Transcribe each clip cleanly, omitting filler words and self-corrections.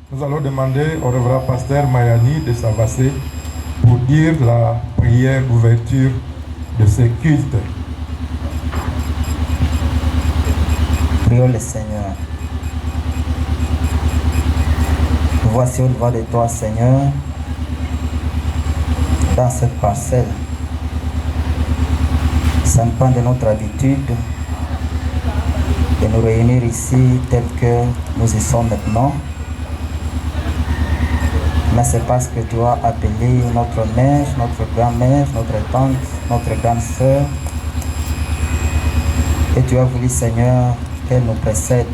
Nous allons demander au révérend pasteur Mayani de s'avancer pour dire la prière d'ouverture de ce culte. Prions le Seigneur. Nous voici au devant de toi, Seigneur, dans cette parcelle. Ce n'est pas de notre habitude de nous réunir ici tel que nous y sommes maintenant. Mais c'est parce que tu as appelé notre mère, notre grand-mère, notre tante, notre grande sœur. Et tu as voulu, Seigneur, qu'elle nous précède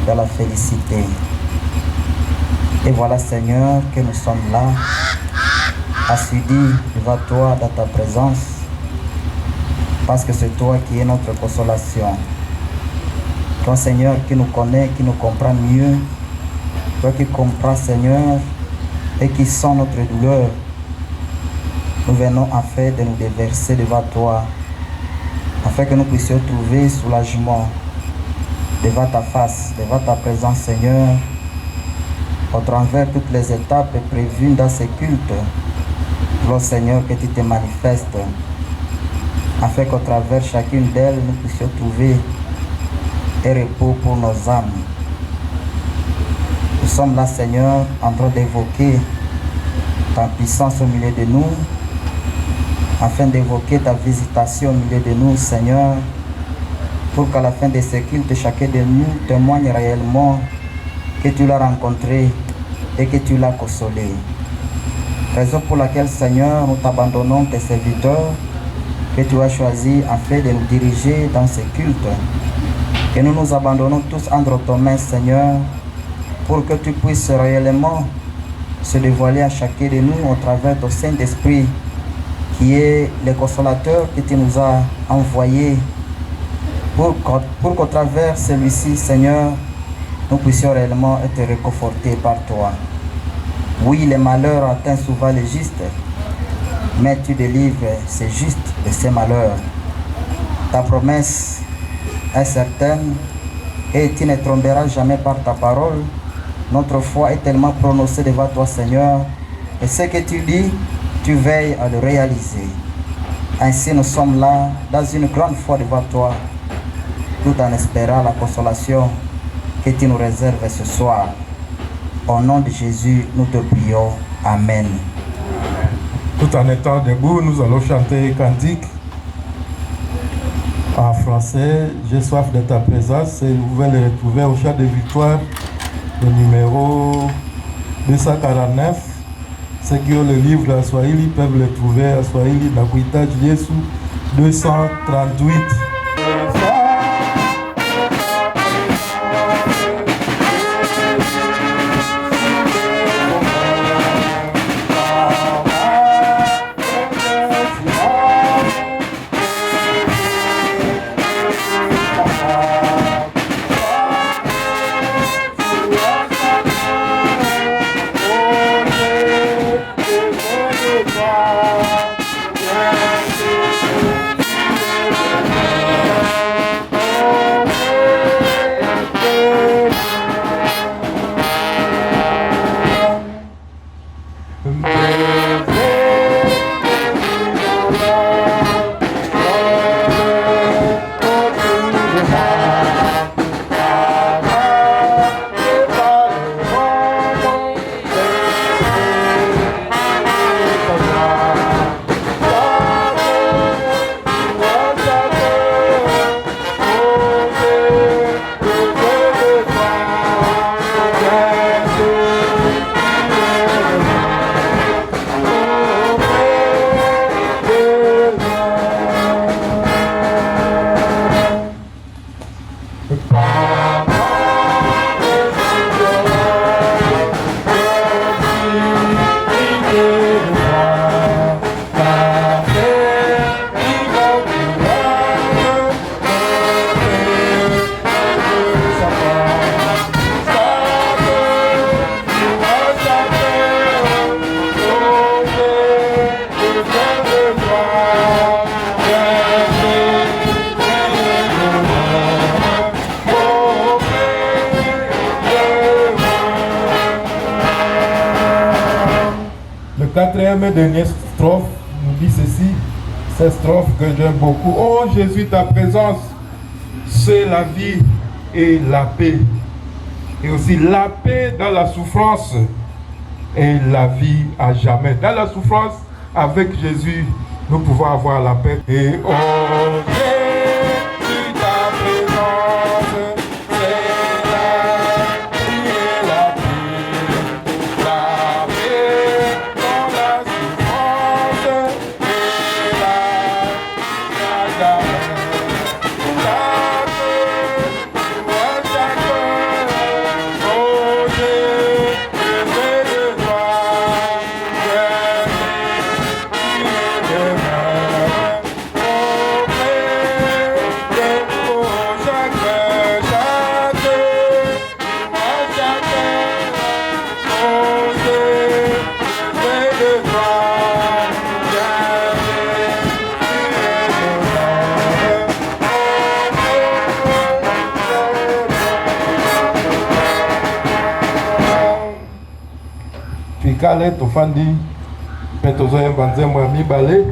dans la félicité. Et voilà, Seigneur, que nous sommes là, assidus devant toi dans ta présence, parce que c'est toi qui es notre consolation. Toi, Seigneur, qui nous connais, qui nous comprend mieux, toi qui comprends, Seigneur, et qui sent notre douleur, nous venons afin de nous déverser devant toi, afin que nous puissions trouver soulagement devant ta face, devant ta présence, Seigneur, au travers toutes les étapes prévues dans ces cultes. Voulons, Seigneur, que tu te manifestes, afin qu'au travers chacune d'elles, nous puissions trouver un repos pour nos âmes. Nous sommes là, Seigneur, en train d'évoquer ta puissance au milieu de nous, afin d'évoquer ta visitation au milieu de nous, Seigneur, pour qu'à la fin de ce culte, chacun de nous témoigne réellement que tu l'as rencontré et que tu l'as consolé. Raison pour laquelle, Seigneur, nous t'abandonnons tes serviteurs que tu as choisis afin de nous diriger dans ce culte. Que nous nous abandonnons tous entre tes mains, Seigneur, pour que tu puisses réellement se dévoiler à chacun de nous au travers ton Saint-Esprit, qui est le consolateur que tu nous as envoyé, pour qu'au travers celui-ci, Seigneur, nous puissions réellement être réconfortés par toi. Oui, les malheurs atteignent souvent les justes, mais tu délivres ces justes de ces malheurs. Ta promesse est certaine et tu ne tromperas jamais par ta parole. Notre foi est tellement prononcée devant toi, Seigneur, et ce que tu dis, tu veilles à le réaliser. Ainsi, nous sommes là dans une grande foi devant toi, tout en espérant la consolation que tu nous réserves ce soir. Au nom de Jésus, nous te prions. Amen. Tout en étant debout, nous allons chanter cantique en français. J'ai soif de ta présence, et vous pouvez le retrouver au chant de victoire, le numéro 249. Ceux qui ont le livre à Swahili peuvent le trouver à Swahili, Nakuhitaji Yesu 238. Yeah. quatrième et dernière strophe nous dit ceci, cette strophe que j'aime beaucoup. Oh Jésus, ta présence, c'est la vie et la paix. Et aussi la paix dans la souffrance et la vie à jamais. Dans la souffrance, avec Jésus, nous pouvons avoir la paix. Et oh Jésus, ta présence, c'est la vie et la paix. La paix dans la souffrance et la vie à jamais. La paix à chacun. Oh Jésus, fais de toi, Kale tofandi pe tozoyemba nzembo ya mibale.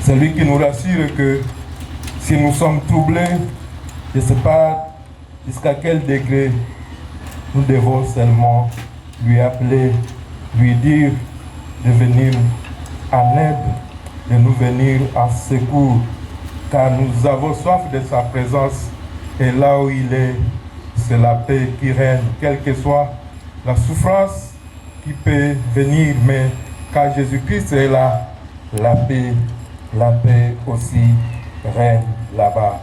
C'est lui qui nous rassure que si nous sommes troublés, je ne sais pas jusqu'à quel degré nous devons seulement lui appeler, lui dire de venir en aide, de nous venir en secours, car nous avons soif de sa présence et là où il est, c'est la paix qui règne, quelle que soit la souffrance qui peut venir, mais quand Jésus-Christ est là, la paix aussi règne là-bas.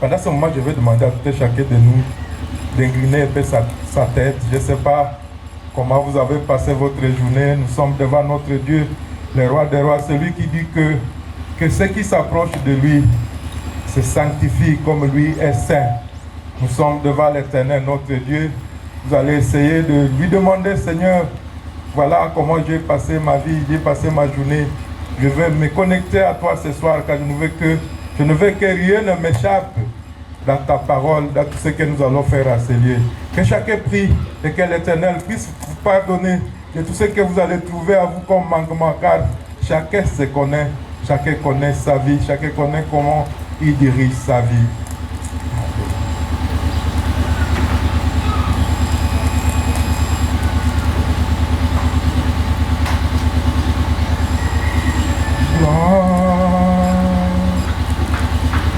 Pendant ce moment, je vais demander à tout et chacun de nous d'incliner un peu sa tête. Je ne sais pas comment vous avez passé votre journée. Nous sommes devant notre Dieu, le roi des rois, celui qui dit que ceux qui s'approchent de lui se sanctifient comme lui est saint. Nous sommes devant l'Éternel, notre Dieu. Vous allez essayer de lui demander, Seigneur, voilà comment j'ai passé ma vie, j'ai passé ma journée. Je vais me connecter à toi ce soir car je ne veux que rien ne m'échappe dans ta parole, dans tout ce que nous allons faire à ces lieux. Que chacun prie et que l'Éternel puisse vous pardonner de tout ce que vous allez trouver à vous comme manquement, car chacun se connaît, chacun connaît sa vie, chacun connaît comment il dirige sa vie.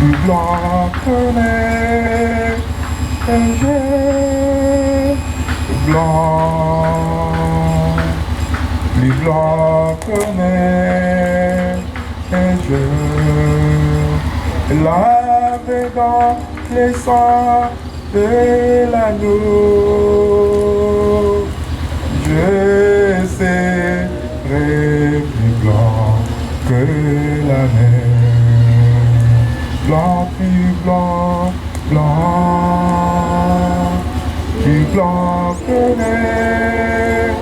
Plus blanc que neige, plus blanc que neige, lavé dans les sangs de l'agneau, je serai plus blanc que la neige. blanc, plus blanc, blanc, plus blanc que neige,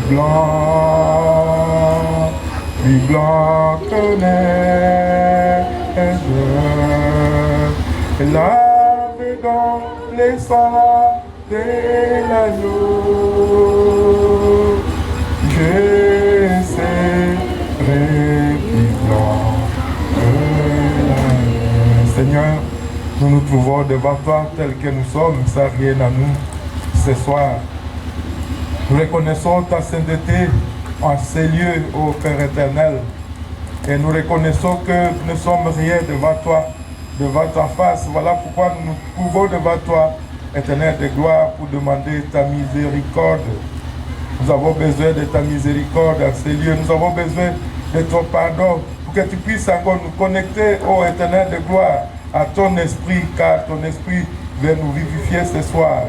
blanc, plus blanc que neige, lavé dans les sangs de l'agneau, je serai plus blanc que la neige. Seigneur, nous nous trouvons devant toi tels que nous sommes, sans rien à nous ce soir. Nous reconnaissons ta sainteté en ces lieux, ô Père éternel, et nous reconnaissons que nous ne sommes rien devant toi, devant ta face. Voilà pourquoi nous nous trouvons devant toi, éternel de gloire, pour demander ta miséricorde. Nous avons besoin de ta miséricorde à ces lieux. Nous avons besoin de ton pardon pour que tu puisses encore nous connecter, ô éternel de gloire, à ton esprit, car ton esprit veut nous vivifier ce soir.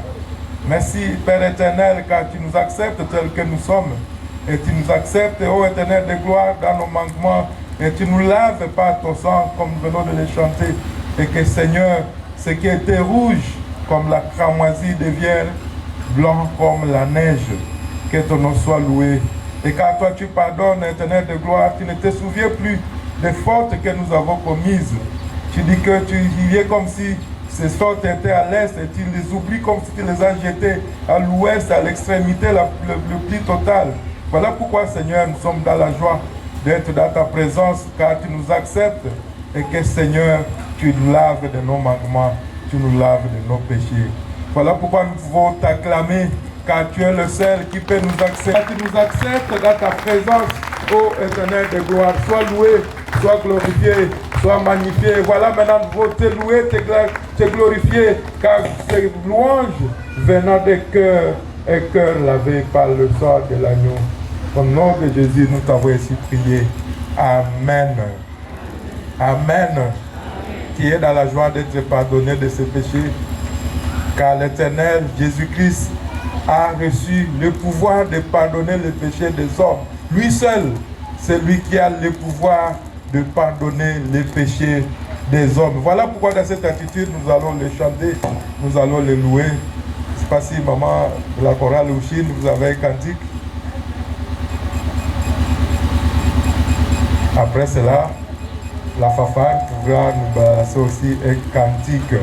Merci, Père éternel, car tu nous acceptes tels que nous sommes. Et tu nous acceptes, ô éternel de gloire, dans nos manquements. Et tu nous laves par ton sang, comme nous venons de le chanter. Et que, Seigneur, ce qui était rouge, comme la cramoisie, devienne blanc comme la neige. Que ton nom soit loué. Et car toi tu pardonnes, éternel de gloire, tu ne te souviens plus des fautes que nous avons commises. Tu dis que tu y es comme si ces fautes étaient à l'est et tu les oublies comme si tu les as jetées à l'ouest, à l'extrémité le plus totale. Voilà pourquoi, Seigneur, nous sommes dans la joie d'être dans ta présence, car tu nous acceptes et que, Seigneur, tu nous laves de nos manquements, tu nous laves de nos péchés. Voilà pourquoi nous pouvons t'acclamer, car tu es le seul qui peut nous accepter. Tu nous acceptes dans ta présence, ô éternel de gloire. Sois loué, sois glorifié, sois magnifié. Voilà, maintenant nous pouvons te louer, te glorifier, car ces louanges venant des cœurs et cœurs lavés par le sang de l'agneau. Au nom de Jésus, nous t'avons ainsi prié. Amen. Amen. Qui est dans la joie d'être pardonné de ses péchés, car l'Éternel Jésus-Christ a reçu le pouvoir de pardonner les péchés des hommes. Lui seul, c'est lui qui a le pouvoir de pardonner les péchés des hommes. Voilà pourquoi dans cette attitude, nous allons le chanter, nous allons le louer. Je ne sais pas si maman de la chorale Ouchine, vous avez un cantique. Après cela, la fanfare pourra nous balancer aussi un cantique.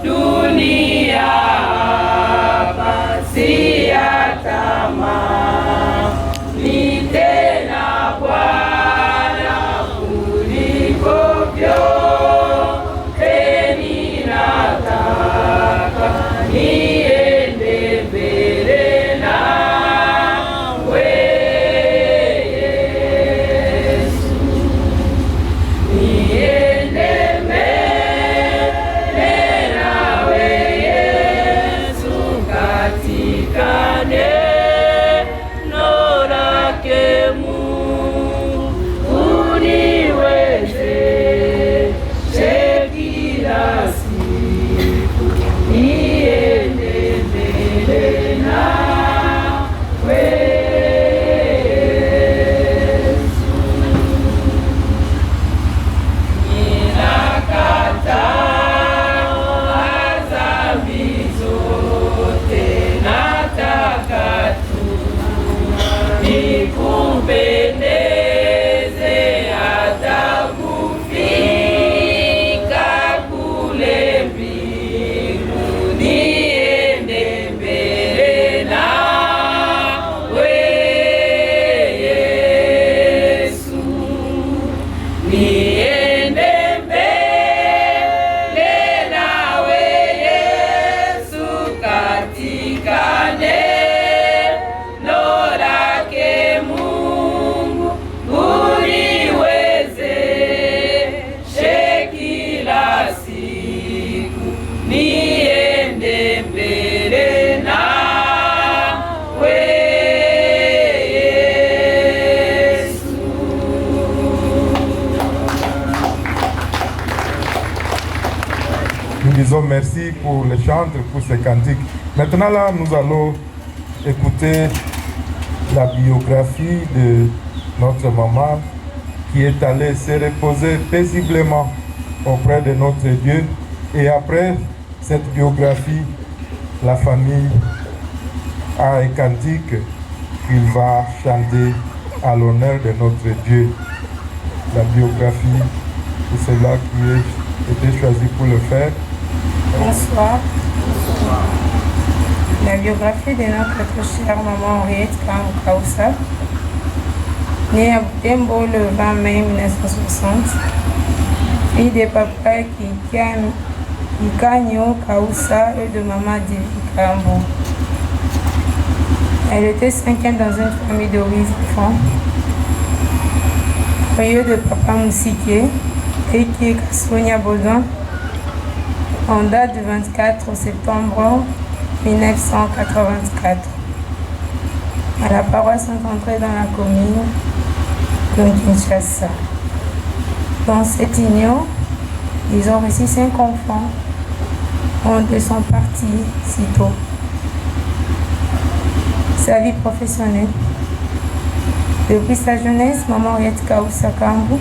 Dunia, Pasiata. disons merci pour les chantres, pour ces cantiques. Maintenant là, nous allons écouter la biographie de notre maman qui est allée se reposer paisiblement auprès de notre Dieu. Et après cette biographie, la famille a un cantique qu'il va chanter à l'honneur de notre Dieu. La biographie, c'est cela qui a été choisi pour le faire. Bonsoir. La biographie de notre chère maman Henriette Kausa, née à Butembo le 20 mai 1960, fille de papa Kikanyo Kausa et de maman Divi Kambo. Elle était cinquième dans une famille de 8 enfants. Foyer de papa Moussike et qui est Kassonia Baudouin, en date du 24 septembre 1984, à la paroisse Saint-André dans la commune de Kinshasa. Dans cette union, ils ont reçu 5 enfants, dont 2 sont partis si tôt. Sa vie professionnelle. Depuis sa jeunesse, maman Henriette Kausa Kambu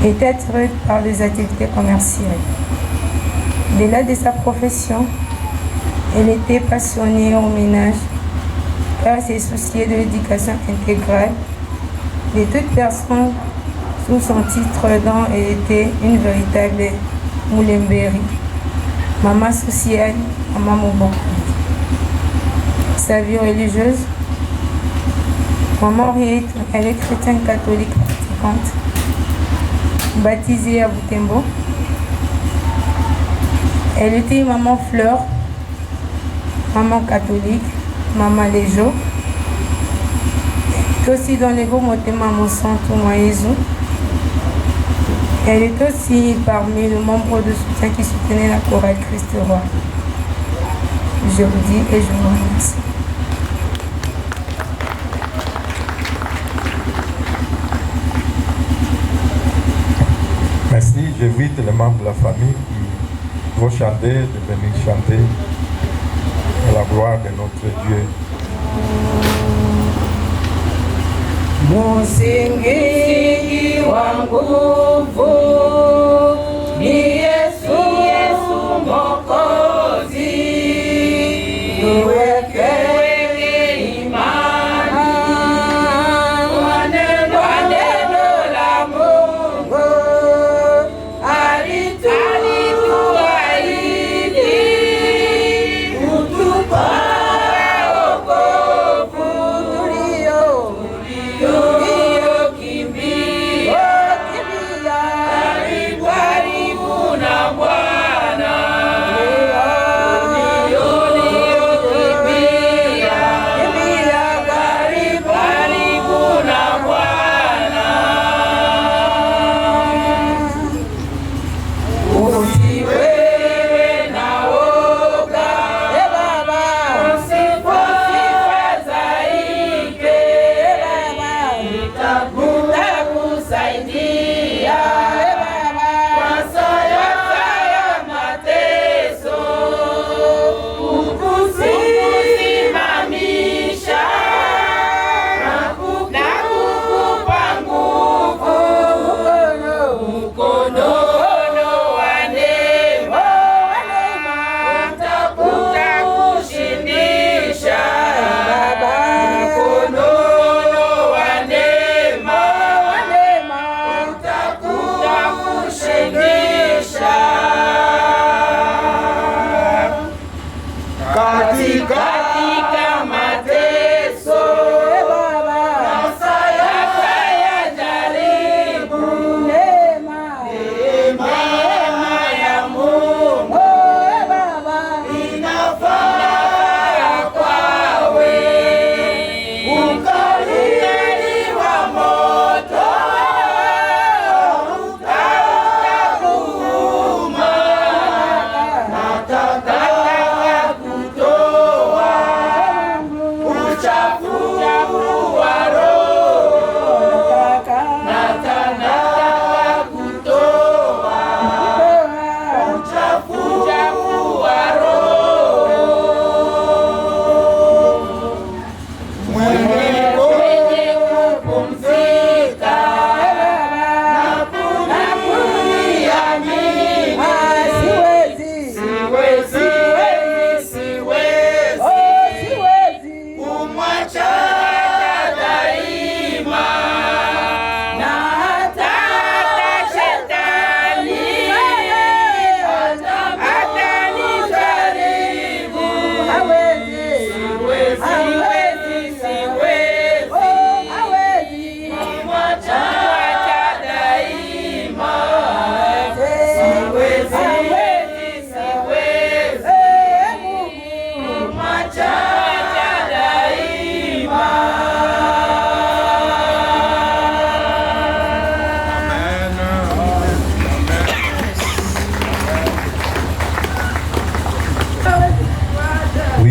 était attirée par les activités commerciales. Au-delà de sa profession, elle était passionnée au ménage car elle s'est souciée de l'éducation intégrale de toute personne sous son titre dont elle était une véritable Moulemberi, maman sociale, maman Mouboko. Sa vie religieuse, maman Henriette, elle est chrétienne catholique pratiquante, baptisée à Butembo. Elle était maman Fleur, maman catholique, maman Léjo. Elle est aussi dans le groupe Motema Monsanto Moaïzou. Elle est aussi parmi les membres de soutien qui soutenaient la chorale Christ Roi. Je vous dis et je vous remercie. Merci, j'invite les membres de la famille qui vont chanter, de venir chanter à la gloire de notre Dieu. Msingi wa nguvu ni Yesu Mwokozi, tuweke imani kwa neno la Mungu alituahidi kutupa wokovu tuliokimbia karibu na Bwana, tuliokimbia karibu na Bwana. Usiwe na woga, usifadhaike, nitakusaidia kwa saa ya mateso, kukusimamisha na kukupa nguvu, mkono wa neema utakushindisha, mkono wa neema utakushindisha katika mateso na saa ya jaribu. Neema ya Mungu inafaa kwawe. Ukali wa moto utakuuma, nataka kutoa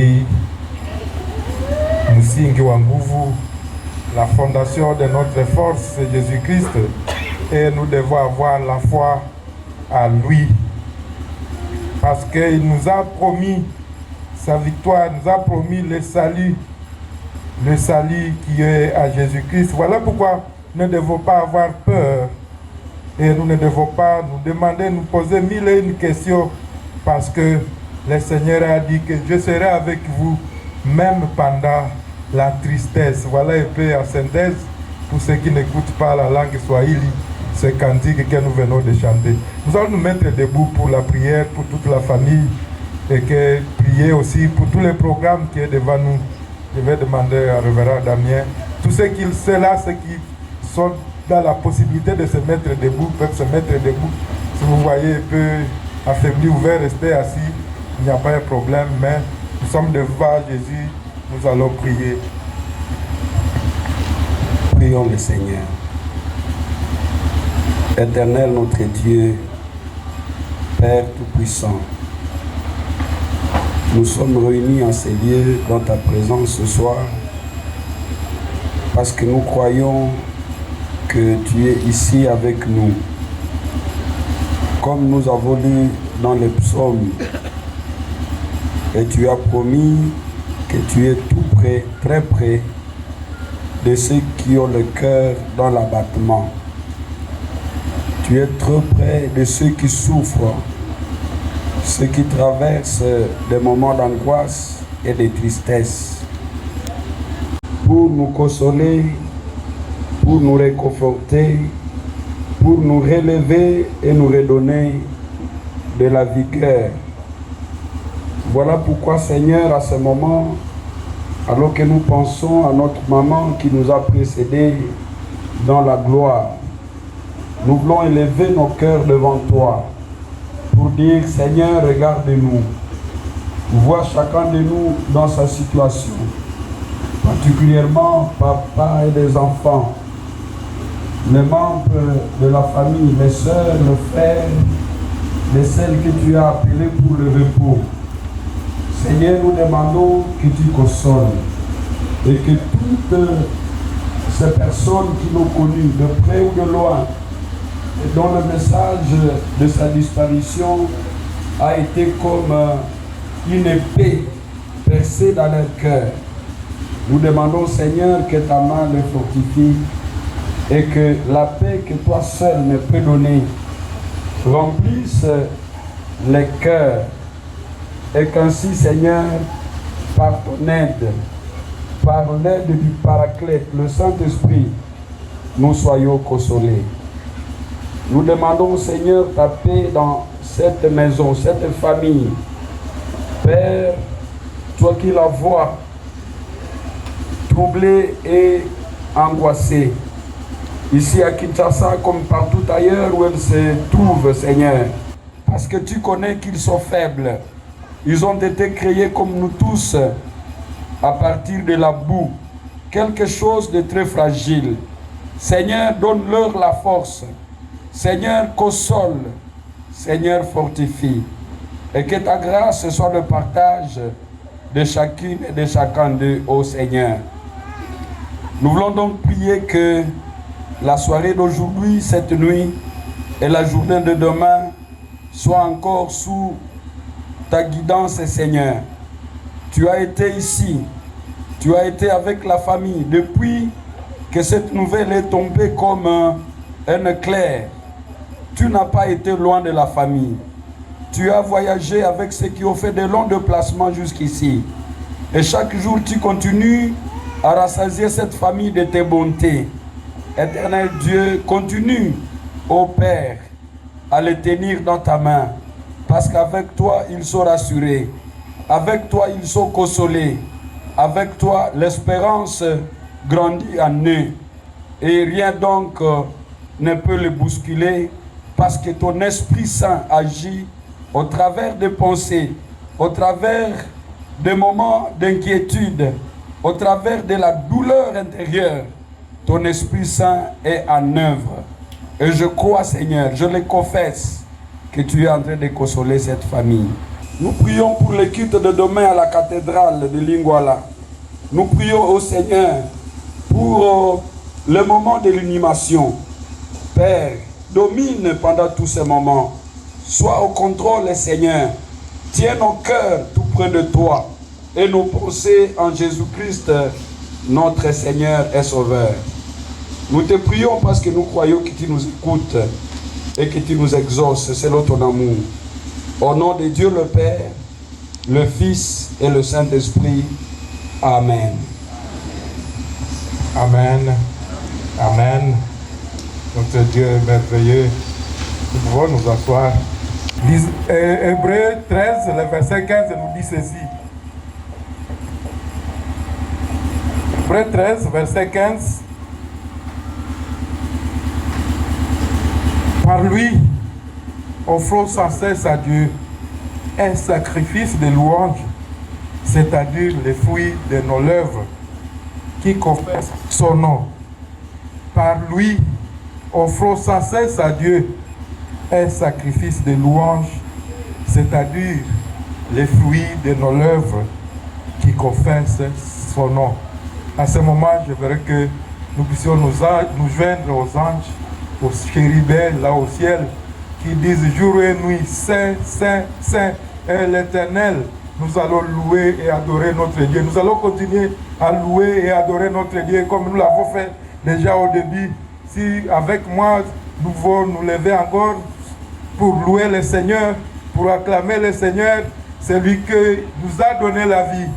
Marie, msingi wa nguvu, la fondation de notre force, c'est Jésus-Christ, et nous devons avoir la foi à lui, parce qu'il nous a promis sa victoire, nous a promis le salut qui est à Jésus-Christ. Voilà pourquoi nous ne devons pas avoir peur, et nous ne devons pas nous demander, nous poser mille et une questions, parce que le Seigneur a dit que je serai avec vous, même pendant la tristesse. Voilà un peu en synthèse, pour ceux qui n'écoutent pas la langue swahili, ce cantique que nous venons de chanter. Nous allons nous mettre debout pour la prière, pour toute la famille, et que prier aussi pour tous les programmes qui est devant nous. Je vais demander à Révérend Damien, tous ceux qui sont là, ceux qui sont dans la possibilité de se mettre debout, peuvent se mettre debout. Si vous voyez un peu affaibli, vous pouvez rester assis, il n'y a pas de problème, mais nous sommes devant Jésus, nous allons prier. Prions le Seigneur. Éternel notre Dieu, Père Tout-Puissant, nous sommes réunis en ces lieux dans ta présence ce soir parce que nous croyons que tu es ici avec nous. Comme nous avons lu dans les psaumes, et tu as promis que tu es tout près, très près de ceux qui ont le cœur dans l'abattement. Tu es trop près de ceux qui souffrent, ceux qui traversent des moments d'angoisse et de tristesse, pour nous consoler, pour nous réconforter, pour nous relever et nous redonner de la vigueur. Voilà pourquoi, Seigneur, à ce moment, alors que nous pensons à notre maman qui nous a précédés dans la gloire, nous voulons élever nos cœurs devant toi pour dire, Seigneur, regarde-nous, vois chacun de nous dans sa situation, particulièrement papa et les enfants, les membres de la famille, les sœurs, les frères, les celles que tu as appelées pour le repos. Seigneur, nous demandons que tu consoles et que toutes ces personnes qui l'ont connu, de près ou de loin, et dont le message de sa disparition a été comme une épée percée dans leur cœur. Nous demandons, Seigneur, que ta main les fortifie et que la paix que toi seul me peux donner remplisse les cœurs et qu'ainsi, Seigneur, par ton aide, par l'aide du Paraclète, le Saint-Esprit, nous soyons consolés. Nous demandons, Seigneur, ta paix dans cette maison, cette famille. Père, toi qui la vois, troublée et angoissée, ici à Kinshasa comme partout ailleurs où elle se trouve, Seigneur, parce que tu connais qu'ils sont faibles. Ils ont été créés comme nous tous, à partir de la boue, quelque chose de très fragile. Seigneur, donne-leur la force. Seigneur, console. Seigneur, fortifie. Et que ta grâce soit le partage de chacune et de chacun d'eux, ô Seigneur. Nous voulons donc prier que la soirée d'aujourd'hui, cette nuit, et la journée de demain soient encore sous ta guidance, Seigneur. Tu as été ici, tu as été avec la famille depuis que cette nouvelle est tombée comme un éclair. Tu n'as pas été loin de la famille. Tu as voyagé avec ceux qui ont fait de longs déplacements jusqu'ici. Et chaque jour, tu continues à rassasier cette famille de tes bontés. Éternel Dieu, continue, ô Père, à les tenir dans ta main. Parce qu'avec toi, ils sont rassurés. Avec toi, ils sont consolés. Avec toi, l'espérance grandit en eux. Et rien donc ne peut les bousculer parce que ton Esprit Saint agit au travers des pensées, au travers des moments d'inquiétude, au travers de la douleur intérieure. Ton Esprit Saint est en œuvre. Et je crois, Seigneur, je le confesse, que tu es en train de consoler cette famille. Nous prions pour le culte de demain à la cathédrale de Linguala. Nous prions au Seigneur pour le moment de l'inhumation. Père, domine pendant tous ces moments. Sois au contrôle, Seigneur. Tiens nos cœurs tout près de toi et nos pensées en Jésus-Christ, notre Seigneur et Sauveur. Nous te prions parce que nous croyons que tu nous écoutes et que tu nous exauces selon ton amour. Au nom de Dieu le Père, le Fils et le Saint-Esprit. Amen. Amen. Amen. Notre Dieu est merveilleux. Nous pouvons nous asseoir. Hébreux 13, le verset 15 nous dit ceci. Hébreux 13, verset 15. Par lui, offrons sans cesse à Dieu un sacrifice de louange, c'est-à-dire les fruits de nos lèvres qui confessent son nom. Par lui, offrons sans cesse à Dieu un sacrifice de louange, c'est-à-dire les fruits de nos lèvres qui confessent son nom. À ce moment, je voudrais que nous puissions nous joindre aux anges, aux chérubins là au ciel, qui disent jour et nuit, Saint, Saint, Saint est l'Éternel. Nous allons louer et adorer notre Dieu. Nous allons continuer à louer et adorer notre Dieu comme nous l'avons fait déjà au début. Si avec moi, nous pouvons nous lever encore pour louer le Seigneur, pour acclamer le Seigneur, celui qui nous a donné la vie.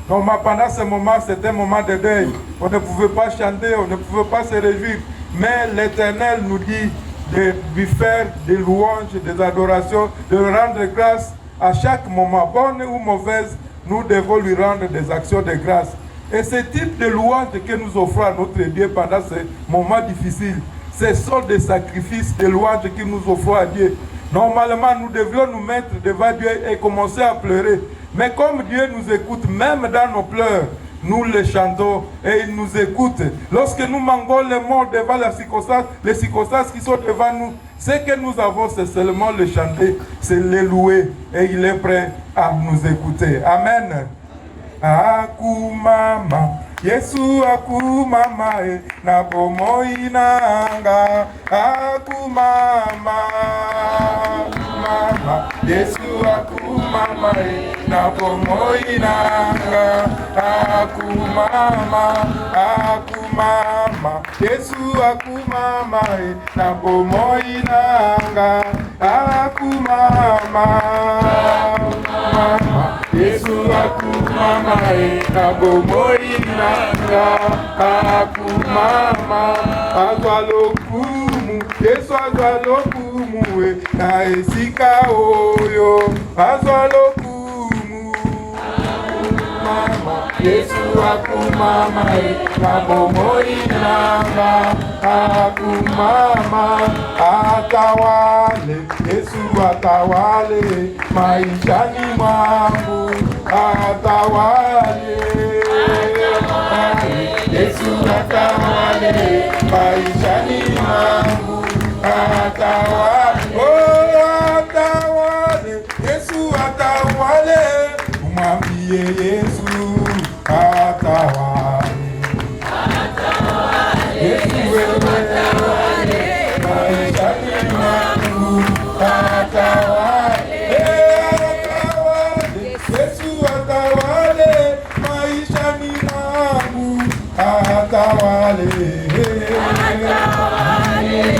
Donc pendant ce moment, c'était un moment de deuil. On ne pouvait pas chanter, on ne pouvait pas se réjouir. Mais l'Éternel nous dit de lui faire des louanges, des adorations, de lui rendre grâce à chaque moment, bonne ou mauvaise. Nous devons lui rendre des actions de grâce. Et ce type de louange que nous offrons à notre Dieu pendant ces moments difficiles, ce sont des sacrifices, des louanges que nous offrons à Dieu. Normalement, nous devrions nous mettre devant Dieu et commencer à pleurer. Mais comme Dieu nous écoute, même dans nos pleurs, nous les chantons et il nous écoute. Lorsque nous manquons les mots devant les circonstances qui sont devant nous, ce que nous avons, c'est seulement le chanter, c'est le louer. Et il est prêt à nous écouter. Amen. Akumama, Yesu akumama, na bomoi nanga. Akumama, mama, Yesu akumama, na bomoi nanga. Akumama, akumama, Yesu akumama, na bomoi nanga. Akumama, mama, Yesu akumama, na bomoi nanga. Akumama, azwalokumu, Yesu azwalokumu, na esika oyo, azwalokumu. Mama, Yesu akumama, na bomoi nanga. Akumama, atawale, Yesu atawale, maishani mwangu, atawale. Yesu atawale, maishani mwangu, atawale. Oh, atawale, Yesu atawale, umwambie Yesu atawale. Yesu atawale, maishani mwangu, atawale. Yesu atawale, maishani mwangu, atawale.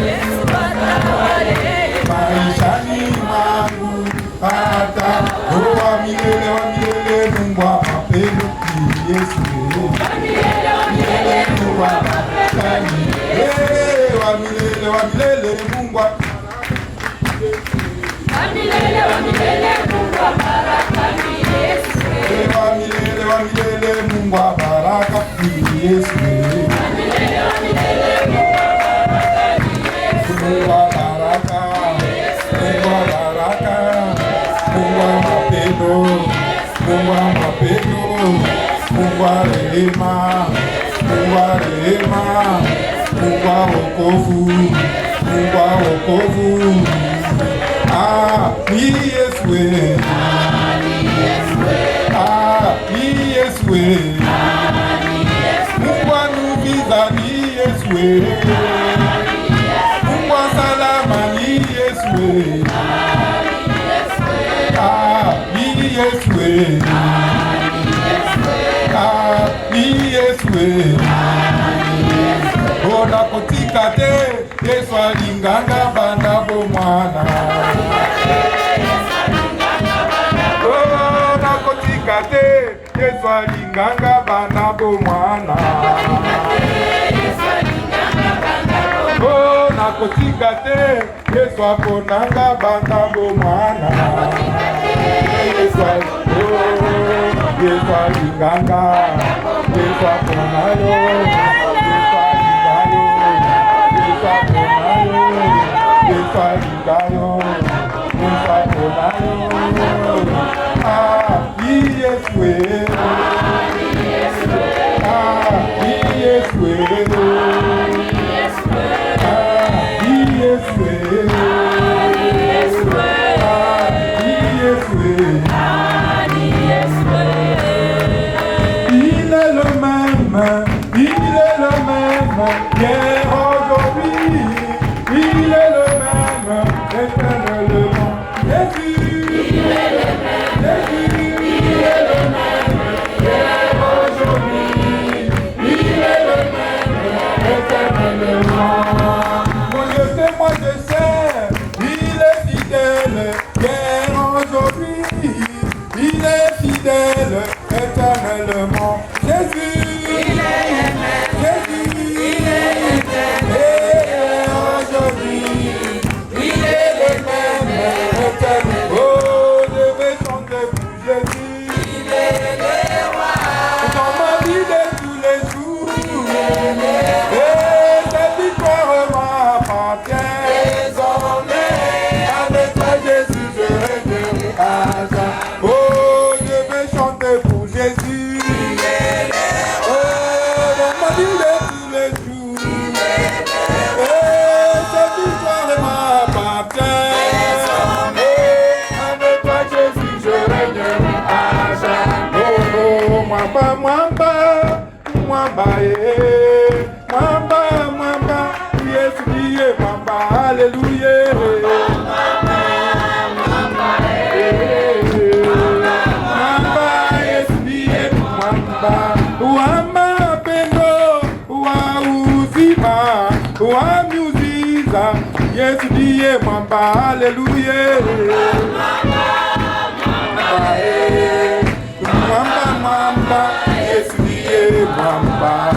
Yesu atawale, maishani mwangu, atawale. Oh, wa milele Mungu wa mapendo, Yesu. Wa milele Mungu wa mapendo, wa milele Mungu wa Mungu wa baraka ni Yesu. Wa milele Mungu wa baraka ni Yesu. Mungu wa baraka, Mungu wa baraka, Mungu wa mapendo, Mungu wa mapendo, Mungu wa rehema, Mungu wa rehema, Mungu wa wokovu, Mungu wa wokovu. Ah, ni Yesu. Yeswe. Mungu anuvizani Yeswe. Mungu salamani Yeswe. Ni Yeswe. Ni Yeswe. Ona kotika te Yesu alinganga bana bomwana. Ona kotika te Yesu alinganga bana bomwana. Ona kotika te Yesu aponanga bana bomwana. Yesu alinganga Yesu aponayo. Éternellement, Jésus, il est Jésus, il est aujourd'hui, il est le même éternellement. Oh, je vais chanter pour Jésus, il est le roi, dans ma vie de tous les jours, et cette victoire m'appartient. Désormais, avec toi Jésus, je régnerai à jamais. Oh, je vais chanter pour Jésus, oh, dans ma vie de tous les jours, et cette victoire m'appartient. Oh, avec toi Jésus, je régnerai à jamais. Oh, oh, mwamba, Jésus est mwamba, alléluia. Wama pendo, wa uzima, wa miujiza, Yesu ndiye mwamba, haleluya. Mwamba, Yesu ndiye mwamba.